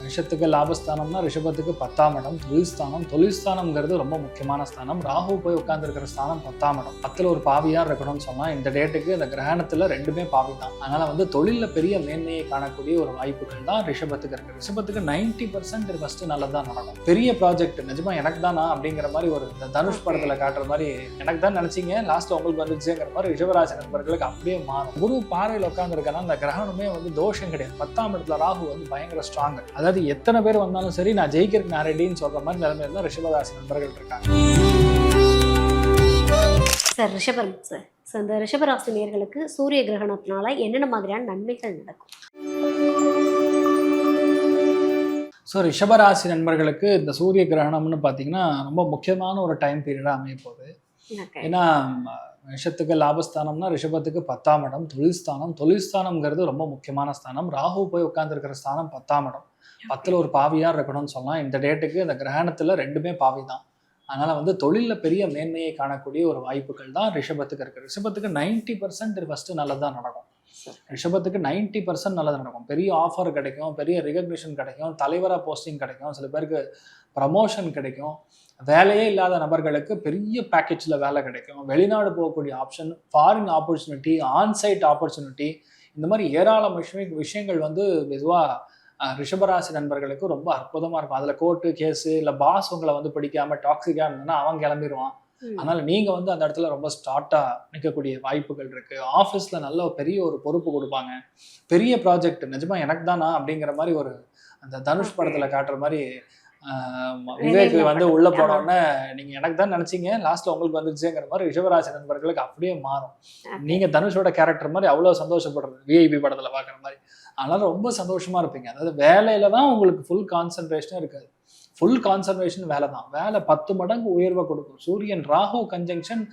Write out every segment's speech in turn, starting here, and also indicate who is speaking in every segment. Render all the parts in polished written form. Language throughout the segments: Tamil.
Speaker 1: மேஷத்துக்கு லாபஸ்தானம்னா ரிஷபத்துக்கு 10ஆம் இடம் தொழில்ஸ்தானம்ங்கிறது ரொம்ப முக்கியமான ஸ்தானம். ராகு போய் உட்கார்ந்துருக்கிற ஸ்தானம் 10ஆம் இடம். 10ல் ஒரு பாவியா இருக்கணும்னு சொன்னா இந்த டேட்டுக்கு இந்த கிரகணத்துல ரெண்டுமே பாவி தான். அதனால வந்து தொழில பெரிய மேன்மையை காணக்கூடிய ஒரு வாய்ப்புகள் தான் ரிஷபத்துக்கு இருக்கு. ரிஷபத்துக்கு 90% ஃபர்ஸ்ட் நல்லதான் நடக்கும். பெரிய ப்ராஜெக்ட் நிஜமா எனக்கு தானா அப்படிங்கிற மாதிரி ஒரு இந்த தனுஷ் படத்துல காட்டுற மாதிரி எனக்கு தான் நினைச்சீங்க லாஸ்ட்ல உங்களுக்கு வந்துச்சுங்கிற மாதிரி ரிஷபராசி நண்பர்களுக்கு அப்படியே மாறும். குரு பார்வையில் உட்கார்ந்துருக்கனா அந்த கிரகணமே வந்து தோஷம் கிடையாது. 10ஆம் இடத்துல ராகு வந்து பயங்கர ஸ்ட்ராங். அதாவது எத்தனை பேர் வந்தாலும் சரி நான் ஜெயிக்கிறதுக்கு நான் ரெடின்னு சொல்ற மாதிரி நிலைமையில தான் ரிஷபராசி நண்பர்கள் இருக்காங்க.
Speaker 2: சார் ரிஷபம் சார், ஸோ இந்த ரிஷபராசி நேயர்களுக்கு சூரிய கிரகணத்தினால என்னென்ன மாதிரியான நன்மைகள் நடக்கும்?
Speaker 1: ஸோ ரிஷபராசி நண்பர்களுக்கு இந்த சூரிய கிரகணம்னு பார்த்தீங்கன்னா ரொம்ப முக்கியமான ஒரு டைம் பீரியடாக அமைய போகுது. ஏன்னா மேஷத்துக்கு லாபஸ்தானம்னா ரிஷபத்துக்கு 10ஆம் இடம் தொழில்ஸ்தானம்ங்கிறது ரொம்ப முக்கியமான ஸ்தானம். ராகு போய் உட்கார்ந்துருக்கிற ஸ்தானம் 10ஆம் இடம். 10ல் ஒரு பாவியா இருக்கணும்னு சொல்லலாம். இந்த டேட்டுக்கு இந்த கிரகணத்துல ரெண்டுமே பாவி தான். அதனால வந்து தொழில பெரிய மேன்மையை காணக்கூடிய ஒரு வாய்ப்புகள் தான் ரிஷபத்துக்கு இருக்கு. ரிஷபத்துக்கு 90% ஃபர்ஸ்ட் நல்லதான் நடக்கும். ரிஷபத்துக்கு 90% நல்லது நடக்கும். பெரிய ஆஃபர் கிடைக்கும், பெரிய ரிகக்னிஷன் கிடைக்கும், தலைவராக போஸ்டிங் கிடைக்கும், சில பேருக்கு ப்ரமோஷன் கிடைக்கும், வேலையே இல்லாத நபர்களுக்கு பெரிய பேக்கேஜில் வேலை கிடைக்கும், வெளிநாடு போகக்கூடிய option, foreign opportunity, onsite opportunity, இந்த மாதிரி ஏராளம் விஷயங்கள் வந்து மெதுவாக ரிஷபராசி நண்பர்களுக்கு ரொம்ப அற்புதமாக இருக்கும். அதில் கோர்ட்டு கேஸு இல்லை பாஸ் உங்களை வந்து பிடிக்காம டாக்ஸிக்காக இருந்ததுன்னா அவன் கிளம்பிடுவான். அதனால நீங்க வந்து அந்த இடத்துல ரொம்ப ஸ்டார்ட்டா நிற்கக்கூடிய வாய்ப்புகள் இருக்கு. ஆஃபீஸ்ல நல்ல பெரிய ஒரு பொறுப்பு கொடுப்பாங்க. பெரிய ப்ராஜெக்ட் நிஜமா எனக்கு தானா அப்படிங்கிற மாதிரி ஒரு அந்த தனுஷ் படத்துல காட்டுற மாதிரி விவேக் வந்து உள்ள போனோடனே நீங்க எனக்கு தான் நினைச்சீங்க லாஸ்ட்ல உங்களுக்கு வந்துச்சுங்கிற மாதிரி ரிஷபராசி நண்பர்களுக்கு அப்படியே மாறும். நீங்க தனுஷோட கேரக்டர் மாதிரி அவ்வளவு சந்தோஷப்படுறது விஐபி படத்துல பாக்குற மாதிரி. அதனால ரொம்ப சந்தோஷமா இருப்பீங்க. அதாவது வேலையில தான் உங்களுக்கு ஃபுல் கான்சன்ட்ரேஷனும் இருக்காது. ஃபுல் கான்சன்ட்ரேஷன் வேலை தான். வேலை 10 மடங்கு உயர்வை கொடுக்கும். சூரியன் ராகு கன்ஜங்ஷன்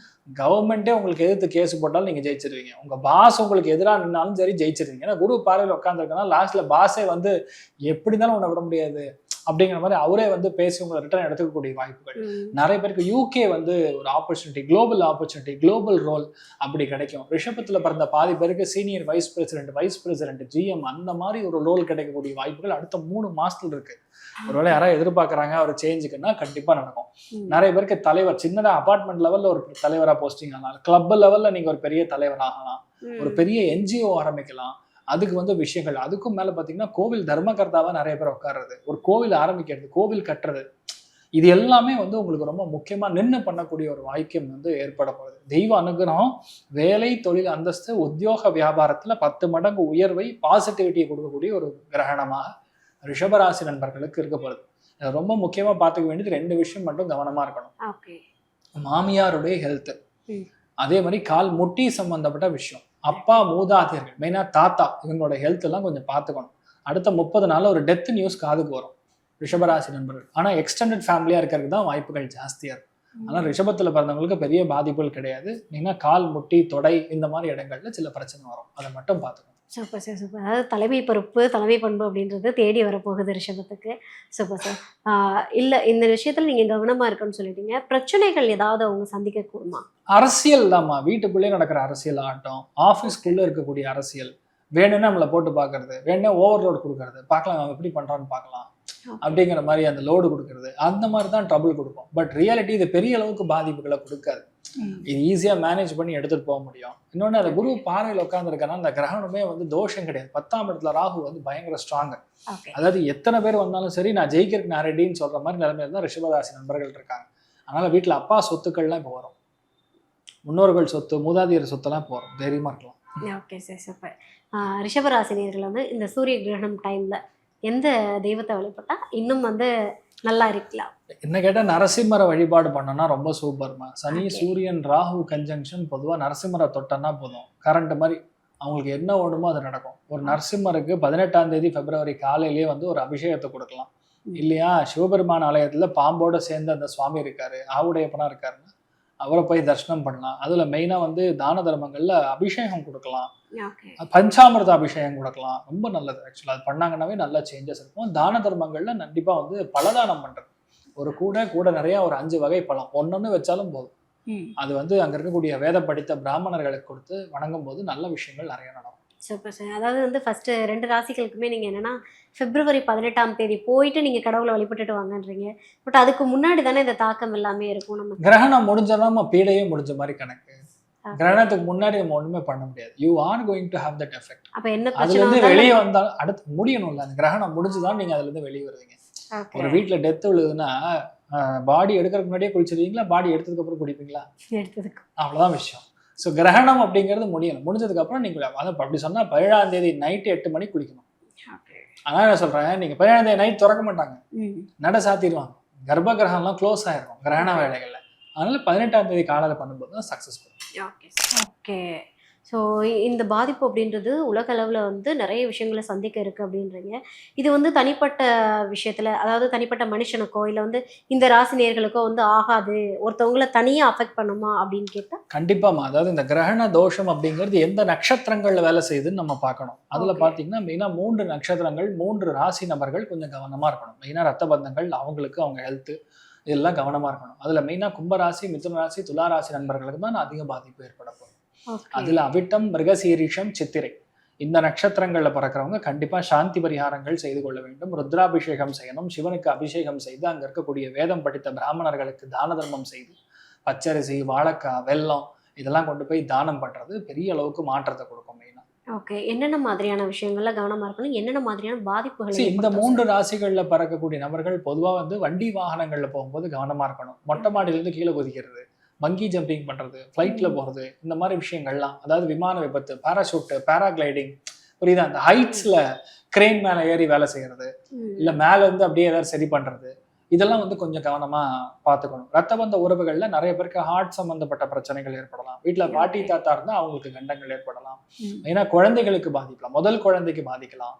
Speaker 1: கவர்மெண்ட்டே உங்களுக்கு எதிர்த்து கேஸ் போட்டாலும் நீங்கள் ஜெயிச்சிருவீங்க. உங்கள் பாஸ் உங்களுக்கு எதிராக நின்னாலும் சரி ஜெயிச்சிருவீங்க. ஏன்னா குரு பார்வையில் உட்காந்துருக்கனா லாஸ்ட்ல பாஸே வந்து எப்படி இருந்தாலும் உன்னை விட முடியாது அப்படிங்கிற மாதிரி அவரே வந்து பேசி உங்களை ரிட்டர்ன் எடுத்துக்கக்கூடிய வாய்ப்புகள் நிறைய பேருக்கு. யூகே வந்து ஒரு ஆப்பர்ச்சுனிட்டி, குளோபல் ரோல் அப்படி கிடைக்கும். ரிஷபத்தில் பிறந்த பாதி பேருக்கு சீனியர் வைஸ் பிரசிடென்ட், ஜிஎம் அந்த மாதிரி ஒரு ரோல் கிடைக்கக்கூடிய வாய்ப்புகள் அடுத்த 3 மாசத்துல இருக்கு. ஒருவேளை யாராவது எதிர்பார்க்குறாங்க அவர் சேஞ்சுக்குன்னா கண்டிப்பா நடக்கும். நிறைய பேருக்கு தலைவர், சின்னதா அபார்ட்மெண்ட் லெவல்ல ஒரு தலைவரா போஸ்டிங் ஆகலாம், கிளப் லெவல்ல நீங்க ஒரு பெரிய தலைவர் ஆகலாம், ஒரு பெரிய என்ஜிஓ ஆரம்பிக்கலாம். அதுக்கு வந்து விஷயங்கள், அதுக்கும் மேல பாத்தீங்கன்னா கோவில் தர்மகர்த்தாவா நிறைய பேர் உட்கார்றது, ஒரு கோவில் ஆரம்பிக்கிறது, கோவில் கட்டுறது, இது எல்லாமே வந்து உங்களுக்கு ரொம்ப முக்கியமா நின்று பண்ணக்கூடிய ஒரு வாக்கியம் வந்து ஏற்பட போகுது. தெய்வ அனுகிரகம், வேலை, தொழில் அந்தஸ்து, உத்தியோக வியாபாரத்துல 10 மடங்கு உயர்வை, பாசிட்டிவிட்டியை கொடுக்கக்கூடிய ஒரு கிரகணமாக ரிஷபராசி நண்பர்களுக்கு இருக்க போகுது. ரொம்ப முக்கியமா பார்த்துக்க வேண்டியது 2 விஷயம் மட்டும் கவனமா இருக்கணும். மாமியாருடைய ஹெல்த், அதே மாதிரி கால் முட்டி சம்பந்தப்பட்ட விஷயம், அப்பா மூதாதையர்கள் மெயினா தாத்தா இவங்களோட ஹெல்த் எல்லாம் கொஞ்சம் பார்த்துக்கணும். அடுத்த 30 நாள்ல ஒரு டெத் நியூஸ் காதுக்கு வரும் ரிஷபராசி நண்பர்கள். ஆனா எக்ஸ்டெண்டட் ஃபேமிலியா இருக்கிறதுக்கு தான் வாய்ப்புகள் ஜாஸ்தியா இருக்கும். ஆனா ரிஷபத்துல பிறந்தவங்களுக்கு பெரிய பாதிப்புகள் கிடையாது. நீங்க கால் முட்டி தொடை இந்த மாதிரி இடங்கள்ல சில பிரச்சனை வரும், அதை மட்டும் பார்த்துக்கணும்.
Speaker 2: Super sir, super. அதாவது தலைமை பொறுப்பு, தலைமை பண்பு அப்படின்றது தேடி வரப்போகுது ரிஷபத்துக்கு. Super sir. இல்லை இந்த விஷயத்தில் நீங்கள் கவனமாக இருக்குன்னு சொல்லிட்டீங்க. பிரச்சனைகள் ஏதாவது அவங்க சந்திக்க கூடுமா?
Speaker 1: அரசியல் தான்மா, வீட்டுக்குள்ளே நடக்கிற அரசியல் ஆகட்டும், ஆஃபீஸ்க்குள்ளே இருக்கக்கூடிய அரசியல், வேணும்னா நம்மளை போட்டு பார்க்கறது, வேணும்னா ஓவர்லோடு கொடுக்கறது, பார்க்கலாம் அவன் எப்படி பண்ணுறான்னு பார்க்கலாம் அப்படிங்கிற மாதிரி அந்த லோடு கொடுக்கறது, அந்த மாதிரி தான் ட்ரபிள் கொடுக்கும். பட் ரியாலிட்டி இது பெரிய அளவுக்கு பாதிப்புகளை கொடுக்காது. இது ஈஸியாக மேனேஜ் பண்ணி எடுத்துகிட்டு போக முடியும். இன்னொன்று அந்த குரு பார்வையில் உட்காந்துருக்கனா அந்த கிரகணமே வந்து தோஷம் கிடையாது. 10ஆம் இடத்துல ராகு வந்து பயங்கர ஸ்ட்ராங்கு. அதாவது எத்தனை பேர் வந்தாலும் சரி நான் ஜெயிக்கிறதுக்கு நான் ரெடின்னு சொல்கிற மாதிரி நிலைமையில தான் ரிஷபராசி நண்பர்கள் இருக்காங்க. அதனால் வீட்டில் அப்பா சொத்துக்கள்லாம் இப்போ வரும், முன்னோர்கள் சொத்து, மூதாதையர் சொத்தெல்லாம் இப்போ வரும், தைரியமாக இருக்கலாம்.
Speaker 2: Okay sir, super. ரிஷபராசினியர்கள் வந்து இந்த சூரிய கிரகணம் டைமில் எந்த தெய்வத்தை வழிபட்டா இன்னும் வந்து நல்லா இருக்கலாம்?
Speaker 1: என்ன கேட்டால் நரசிம்மரை வழிபாடு பண்ணோன்னா ரொம்ப சூப்பர்மா. சனி சூரியன் ராகு கன்ஜங்ஷன் பொதுவாக நரசிம்மரை தொட்டன்னா போதும், கரண்ட் மாதிரி அவங்களுக்கு என்ன ஓடுமோ அது நடக்கும். ஒரு நரசிம்மருக்கு 18ஆம் தேதி பிப்ரவரி காலையிலேயே வந்து ஒரு அபிஷேகத்தை கொடுக்கலாம் இல்லையா. சிவபெருமான் ஆலயத்தில் பாம்போட சேர்ந்து அந்த சுவாமி இருக்காரு, ஆவுடையப்பனா இருக்காருன்னா அவரை போய் தரிசனம் பண்ணலாம். அதுல மெயினா வந்து தான தர்மங்கள்ல அபிஷேகம் கொடுக்கலாம், பஞ்சாமிர்த அபிஷேகம் கொடுக்கலாம், ரொம்ப நல்லது. ஆக்சுவலா அது பண்ணாங்கன்னாவே நல்ல சேஞ்சஸ் இருக்கும். தான தர்மங்கள்ல கண்டிப்பா வந்து பலதானம் பண்றது, ஒரு கூட நிறைய ஒரு 5 வகை பழம் ஒன்னொன்னு வச்சாலும் போதும். அது வந்து அங்க இருக்கக்கூடிய வேத படித்த பிராமணர்களுக்கு கொடுத்து வணங்கும் போது நல்ல விஷயங்கள் நிறைய நடக்கும்.
Speaker 2: Super sir. அதாவது வந்து ஃபர்ஸ்ட் 2 ராசிகளுக்குமே நீங்க என்னன்னா பிப்ரவரி 18ஆம் தேதி போயிட்டு நீங்க கடவுளை வழிபட்டுட்டு வாங்கன்றீங்க. பட் அதுக்கு முன்னாடி தானே இந்த தாக்கம் எல்லாமே இருக்கும் நமக்கு.
Speaker 1: கிரகணம் முடிஞ்சோன்னா நம்ம பீடையே முடிஞ்ச மாதிரி கணக்கு. கிரகணத்துக்கு முன்னாடி நம்ம ஒண்ணுமே பண்ண முடியாது. You are going to have that effect.
Speaker 2: அப்ப என்ன
Speaker 1: அதுல
Speaker 2: பிரச்சனை
Speaker 1: இருந்து
Speaker 2: வந்தாலும்
Speaker 1: வெளியே வந்தால் அடுத்து முடியணும்ல. அந்த கிரகணம் முடிஞ்சுதான் நீங்க அதுல இருந்து வெளியே வருவீங்க.
Speaker 2: Okay.
Speaker 1: ஒரு வீட்டுல டெத் விழுதுன்னா பாடி எடுக்கிறதுக்கு முன்னாடியே குளிச்சிருவீங்களா, பாடி எடுத்ததுக்கு அப்புறம் குடிப்பீங்களா?
Speaker 2: எடுத்ததுக்கு.
Speaker 1: அவ்வளவுதான் விஷயம். ஸோ கிரகணம் அப்படிங்கிறது முடியணும். முடிஞ்சதுக்கு அப்புறம் நீங்க அதை அப்படி சொன்னா 17ஆம் தேதி நைட்டு 8 மணிக்கு குளிக்கணும். ஆனா நான் சொல்றேன், நீங்க 17ஆம் தேதி நைட் திறக்க மாட்டாங்க, நட சாத்திடுவாங்க. கர்ப்ப கிரகம்லாம் க்ளோஸ் ஆயிருக்கும் கிரகண வேலைகள்ல. அதனால 18ஆம் தேதி காலையில பண்ணும்போது தான் சக்சஸ்ஃபுல்.
Speaker 2: ஓகே. ஸோ இந்த பாதிப்பு அப்படின்றது உலக அளவில் வந்து நிறைய விஷயங்களை சந்திக்க இருக்குது அப்படின்றீங்க. இது வந்து தனிப்பட்ட விஷயத்தில், அதாவது தனிப்பட்ட மனுஷனுக்கோ இல்லை வந்து இந்த ராசினியர்களுக்கோ வந்து ஆகாது, ஒருத்தவங்களை தனியாக அஃபெக்ட் பண்ணுமா அப்படின்னு கேட்டால்
Speaker 1: கண்டிப்பாமா. அதாவது இந்த கிரகண தோஷம் அப்படிங்கிறது எந்த நட்சத்திரங்கள்ல வேலை செய்யுதுன்னு நம்ம பார்க்கணும். அதுல பாத்தீங்கன்னா மெயினா 3 நட்சத்திரங்கள், 3 ராசி நபர்கள் கொஞ்சம் கவனமா இருக்கணும். மெயினா ரத்த பந்தங்கள், அவங்களுக்கு அவங்க ஹெல்த் இதெல்லாம் கவனமா இருக்கணும். அதுல மெயினா கும்பராசி, மிதுன ராசி, துலா ராசி நண்பர்களுக்கு தான் அதிக பாதிப்பு ஏற்பட போகும். அதுல அவிட்டம், மிருகசீரிஷம், சித்திரை இந்த நட்சத்திரங்கள்ல பிறக்கிறவங்க கண்டிப்பா சாந்தி பரிகாரங்கள் செய்து கொள்ள வேண்டும். ருத்ராபிஷேகம் செய்யணும். சிவனுக்கு அபிஷேகம் செய்து அங்க இருக்கக்கூடிய வேதம் படித்த பிராமணர்களுக்கு தான தர்மம் செய்து பச்சரிசி, வாழைக்காய், வெல்லம் இதெல்லாம் கொண்டு போய் தானம் பண்றது பெரிய அளவுக்கு மாற்றத்தை கொடுக்கும். மெயினா
Speaker 2: ஓகே. என்னென்ன மாதிரியான விஷயங்கள்ல கவனமா இருக்கணும், என்னென்ன மாதிரியான பாதிப்புகள்
Speaker 1: இந்த 3 ராசிகள்ல பறக்கக்கூடிய நபர்கள் பொதுவா வந்து வண்டி வாகனங்கள்ல போகும்போது கவனமா இருக்கணும். மொட்டை மாடியில இருந்து கீழே குதிக்கிறது, பங்கி ஜம்பிங் பண்றது, ஃப்ளைட்ல போறது, இந்த மாதிரி விஷயங்கள்லாம், அதாவது விமான விபத்து, பாராசூட், பேராகிளைடிங், புரியுதா, அந்த ஹைட்ஸ்ல கிரெயின் மேல ஏறி வேலை செய்யறது, இல்ல மேல இருந்து அப்படியே ஏதாவது சரி பண்றது, இதெல்லாம் வந்து கொஞ்சம் கவனமா பார்த்துக்கணும். ரத்த பந்த உறவுகள்ல நிறைய பேருக்கு ஹார்ட் சம்பந்தப்பட்ட பிரச்சனைகள் ஏற்படலாம். வீட்டுல பாட்டி தாத்தா இருந்தா அவங்களுக்கு கண்டங்கள் ஏற்படலாம். ஏன்னா குழந்தைகளுக்கு பாதிக்கலாம், முதல் குழந்தைக்கு பாதிக்கலாம்.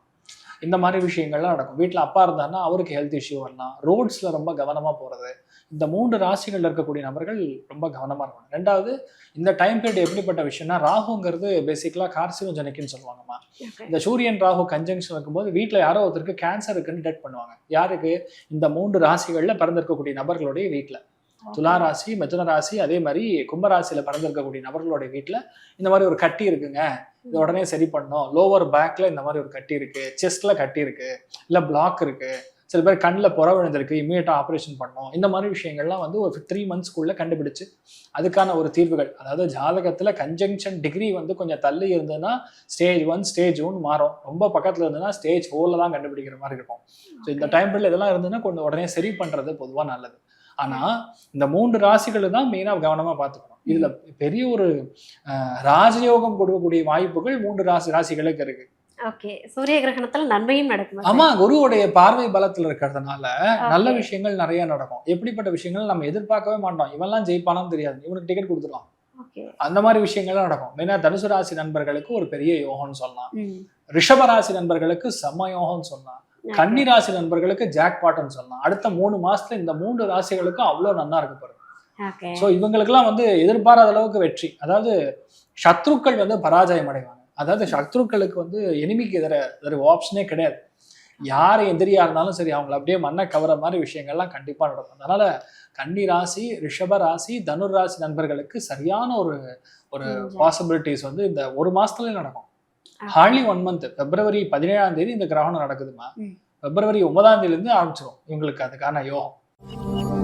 Speaker 1: இந்த மாதிரி விஷயங்கள்லாம் நடக்கும். வீட்டுல அப்பா இருந்தாருன்னா அவருக்கு ஹெல்த் இஷ்யூ வரலாம். ரோட்ஸ்ல ரொம்ப கவனமா போறது. இந்த 3 ராசிகள்ல இருக்கக்கூடிய நபர்கள் ரொம்ப கவனமா இருக்கணும். 2வது, இந்த டைம் பீரியட் எப்படிப்பட்ட விஷயம்னா, ராகுங்கிறது பேசிக்கலா கார்சினோஜெனிக்னு சொல்லுவாங்கம்மா. இந்த சூரியன் ராகு கன்ஜங்ஷன் இருக்கும்போது வீட்டுல யாரோ ஒருத்தருக்கு கேன்சர் இருக்குன்னு டிடெக்ட் பண்ணுவாங்க. யாருக்கு? இந்த 3 ராசிகள்ல பிறந்திருக்கக்கூடிய நபர்களுடைய வீட்டுல. துலா ராசி, மிதுன ராசி, அதே மாதிரி கும்பராசியில பிறந்திருக்கக்கூடிய நபர்களுடைய வீட்டுல இந்த மாதிரி ஒரு கட்டி இருக்குங்க, இது உடனே சரி பண்ணணும். லோவர் பேக்ல இந்த மாதிரி ஒரு கட்டி இருக்கு, செஸ்ட்ல கட்டி இருக்கு, இல்ல பிளாக் இருக்கு, சில பேர் கண்ணில் புற விழுந்திருக்கு, இமீடியட்டா ஆப்ரேஷன் பண்ணணும். இந்த மாதிரி விஷயங்கள்லாம் வந்து ஒரு 3 மந்த்ஸ்க்குள்ள கண்டுபிடிச்சு அதுக்கான ஒரு தீர்வுகள், அதாவது ஜாதகத்துல கன்ஜங்ஷன் டிகிரி வந்து கொஞ்சம் தள்ளி இருந்ததுன்னா ஸ்டேஜ் 1, ஸ்டேஜ் 2 மாறும். ரொம்ப பக்கத்துல இருந்ததுன்னா ஸ்டேஜ் 4ல தான் கண்டுபிடிக்கிற மாதிரி இருக்கும். ஸோ இந்த டைம் பீரியட் இதெல்லாம் இருந்ததுன்னா கொஞ்சம் உடனே சரி பண்றது பொதுவா நல்லது. ஆனா இந்த 3 ராசிகளை தான் மெயினா கவனமா பார்த்துக்கணும். இதுல பெரிய ஒரு ராஜயோகம் கொடுக்கக்கூடிய வாய்ப்புகள் 3 ராசிகளுக்கு இருக்கு.
Speaker 2: ஓகே. சூரிய கிரகணத்துல நன்மையும் நடக்கும்.
Speaker 1: ஆமா, குருவுடைய பார்வை பலத்துல இருக்கிறதுனால நல்ல விஷயங்கள் நிறைய நடக்கும். எப்படிப்பட்ட விஷயங்கள் நம்ம எதிர்பார்க்கவே மாட்டோம். இவெல்லாம் ஜெயிப்பானான்னு தெரியாது, இவனுக்கு டிக்கெட் கொடுத்துடலாம், அந்த மாதிரி விஷயங்கள்லாம் நடக்கும். மெயினா தனுசு ராசி நண்பர்களுக்கு ஒரு பெரிய யோகம்னு சொல்லலாம். ரிஷப ராசி நண்பர்களுக்கு செம்ம யோகம்னு சொல்லலாம். கன்னி ராசி நண்பர்களுக்கு ஜாக் பாட்னு சொல்லலாம். அடுத்த 3 மாசத்துல இந்த 3 ராசிகளுக்கும் அவ்வளவு நல்லா இருக்க போறது. சோ இவங்களுக்கெல்லாம் வந்து எதிர்பாராத அளவுக்கு வெற்றி. அதாவது சத்ருக்கள் வந்து பராஜயம் அடைவாங்க. அதாவது சத்ருக்களுக்கு வந்து எனிமிக்கு எதிர ஆப்ஷனே கிடையாது. யார் எதிரியா இருந்தாலும் சரி, அவங்களை அப்படியே மண்ணை கவர மாதிரி விஷயங்கள்லாம் கண்டிப்பா நடக்கும். அதனால கன்னி ராசி, ரிஷப ராசி, தனுர் ராசி நண்பர்களுக்கு சரியான ஒரு பாசிபிலிட்டிஸ் வந்து இந்த 1 மாசத்துல நடக்கும். Hartley 1 month. பிப்ரவரி 17ஆம் தேதி இந்த கிரகணம் நடக்குதுமா. பிப்ரவரி 9ஆம் தேதியில இருந்து ஆரம்பிச்சிடும் இவங்களுக்கு அதுக்கான யோகம்.